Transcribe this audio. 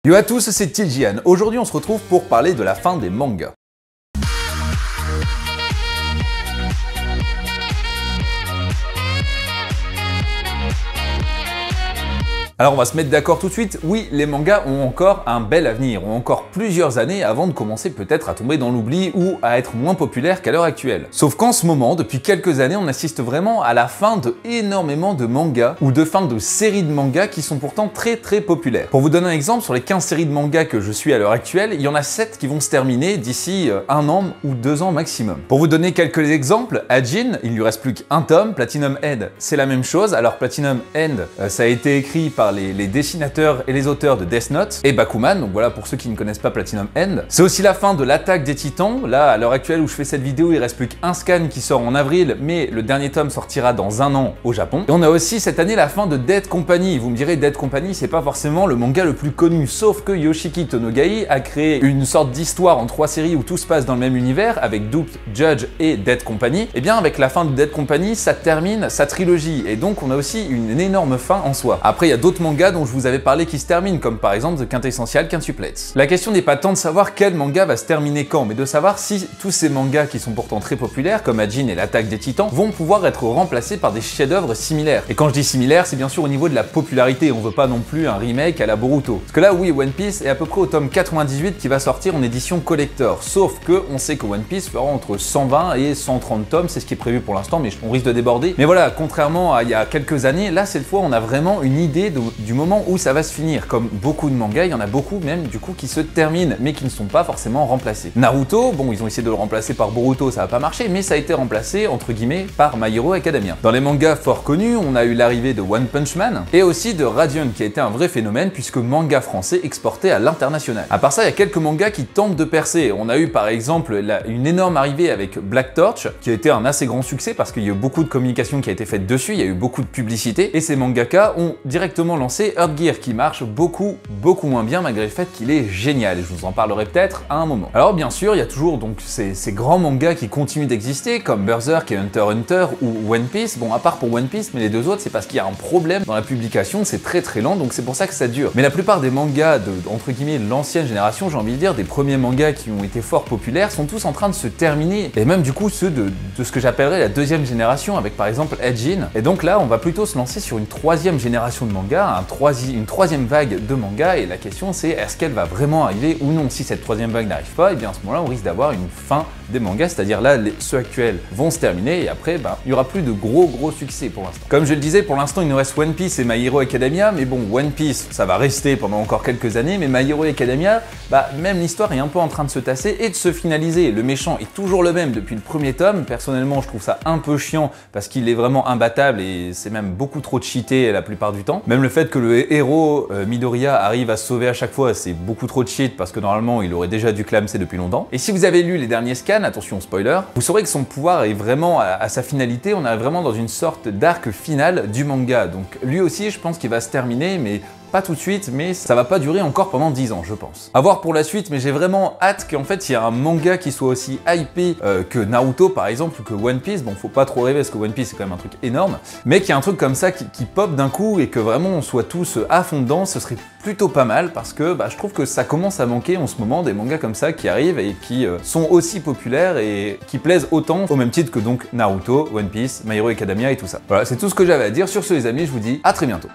Yo à tous, c'est TGN. Aujourd'hui, on se retrouve pour parler de la fin des mangas. Alors on va se mettre d'accord tout de suite, oui, les mangas ont encore un bel avenir, ont encore plusieurs années avant de commencer peut-être à tomber dans l'oubli ou à être moins populaires qu'à l'heure actuelle. Sauf qu'en ce moment, depuis quelques années, on assiste vraiment à la fin de énormément de mangas ou de fin de séries de mangas qui sont pourtant très populaires. Pour vous donner un exemple, sur les 15 séries de mangas que je suis à l'heure actuelle, il y en a 7 qui vont se terminer d'ici 1 an ou 2 ans maximum. Pour vous donner quelques exemples, Ajin, il lui reste plus qu'un tome, Platinum End, c'est la même chose. Alors Platinum End, ça a été écrit par les dessinateurs et les auteurs de Death Note et Bakuman, donc voilà pour ceux qui ne connaissent pas Platinum End. C'est aussi la fin de l'Attaque des Titans. Là, à l'heure actuelle où je fais cette vidéo, il reste plus qu'un scan qui sort en avril, mais le dernier tome sortira dans 1 an au Japon. Et on a aussi cette année la fin de Dead Company. Vous me direz, Dead Company, c'est pas forcément le manga le plus connu, sauf que Yoshiki Tonogai a créé une sorte d'histoire en 3 séries où tout se passe dans le même univers, avec Duped, Judge et Dead Company. Et bien avec la fin de Dead Company, ça termine sa trilogie, et donc on a aussi une énorme fin en soi. Après, il y a d'autres mangas dont je vous avais parlé qui se terminent, comme par exemple The Quintessential Quintuplets. La question n'est pas tant de savoir quel manga va se terminer quand, mais de savoir si tous ces mangas qui sont pourtant très populaires, comme Ajin et l'Attaque des Titans, vont pouvoir être remplacés par des chefs-d'œuvre similaires. Et quand je dis similaires, c'est bien sûr au niveau de la popularité, on veut pas non plus un remake à la Boruto. Parce que là, oui, One Piece est à peu près au tome 98 qui va sortir en édition collector, sauf que on sait que One Piece fera entre 120 et 130 tomes, c'est ce qui est prévu pour l'instant, mais on risque de déborder. Mais voilà, contrairement à il y a quelques années, là cette fois on a vraiment une idée du moment où ça va se finir. Comme beaucoup de mangas, il y en a beaucoup même du coup qui se terminent, mais qui ne sont pas forcément remplacés. Naruto, bon, ils ont essayé de le remplacer par Boruto, ça n'a pas marché, mais ça a été remplacé entre guillemets par My Hero Academia. Dans les mangas fort connus, on a eu l'arrivée de One Punch Man et aussi de Radiant, qui a été un vrai phénomène puisque manga français exporté à l'international. À part ça, il y a quelques mangas qui tentent de percer. On a eu par exemple une énorme arrivée avec Black Torch, qui a été un assez grand succès parce qu'il y a eu beaucoup de communication qui a été faite dessus, il y a eu beaucoup de publicité, et ces mangaka ont directement lancé Earth Gear, qui marche beaucoup moins bien malgré le fait qu'il est génial, et je vous en parlerai peut-être à un moment. Alors bien sûr, il y a toujours donc ces grands mangas qui continuent d'exister, comme Berserk et Hunter x Hunter ou One Piece. Bon, à part pour One Piece, mais les deux autres, c'est parce qu'il y a un problème dans la publication, c'est très lent, donc c'est pour ça que ça dure. Mais la plupart des mangas de, entre guillemets, l'ancienne génération, j'ai envie de dire, des premiers mangas qui ont été fort populaires, sont tous en train de se terminer, et même du coup ceux de ce que j'appellerais la deuxième génération, avec par exemple Ajin. Et donc là, on va plutôt se lancer sur une troisième génération de mangas, une troisième vague de mangas, et la question c'est est-ce qu'elle va vraiment arriver ou non. Si cette troisième vague n'arrive pas, et bien à ce moment-là on risque d'avoir une fin des mangas, c'est-à-dire là ceux actuels vont se terminer et après il n'y aura plus de gros succès pour l'instant. Comme je le disais, pour l'instant il nous reste One Piece et My Hero Academia, mais bon, One Piece ça va rester pendant encore quelques années, mais My Hero Academia, même l'histoire est un peu en train de se tasser et de se finaliser. Le méchant est toujours le même depuis le premier tome. Personnellement je trouve ça un peu chiant parce qu'il est vraiment imbattable et c'est même beaucoup trop cheaté la plupart du temps. Même le fait que le héros Midoriya arrive à se sauver à chaque fois, c'est beaucoup trop de cheat parce que normalement il aurait déjà dû clamser depuis longtemps. Et si vous avez lu les derniers scans, attention spoiler, vous saurez que son pouvoir est vraiment à sa finalité, on est vraiment dans une sorte d'arc final du manga. Donc lui aussi je pense qu'il va se terminer, mais pas tout de suite, mais ça va pas durer encore pendant 10 ans, je pense. À voir pour la suite, mais j'ai vraiment hâte qu'en fait il y a un manga qui soit aussi hypé que Naruto par exemple, ou que One Piece. Bon, faut pas trop rêver parce que One Piece c'est quand même un truc énorme, mais qu'il y a un truc comme ça qui pop d'un coup et que vraiment on soit tous à fond dedans, ce serait plutôt pas mal parce que je trouve que ça commence à manquer en ce moment des mangas comme ça qui arrivent et qui sont aussi populaires et qui plaisent autant au même titre que donc Naruto, One Piece, My Hero Academia et tout ça. Voilà, c'est tout ce que j'avais à dire. Sur ce les amis, je vous dis à très bientôt.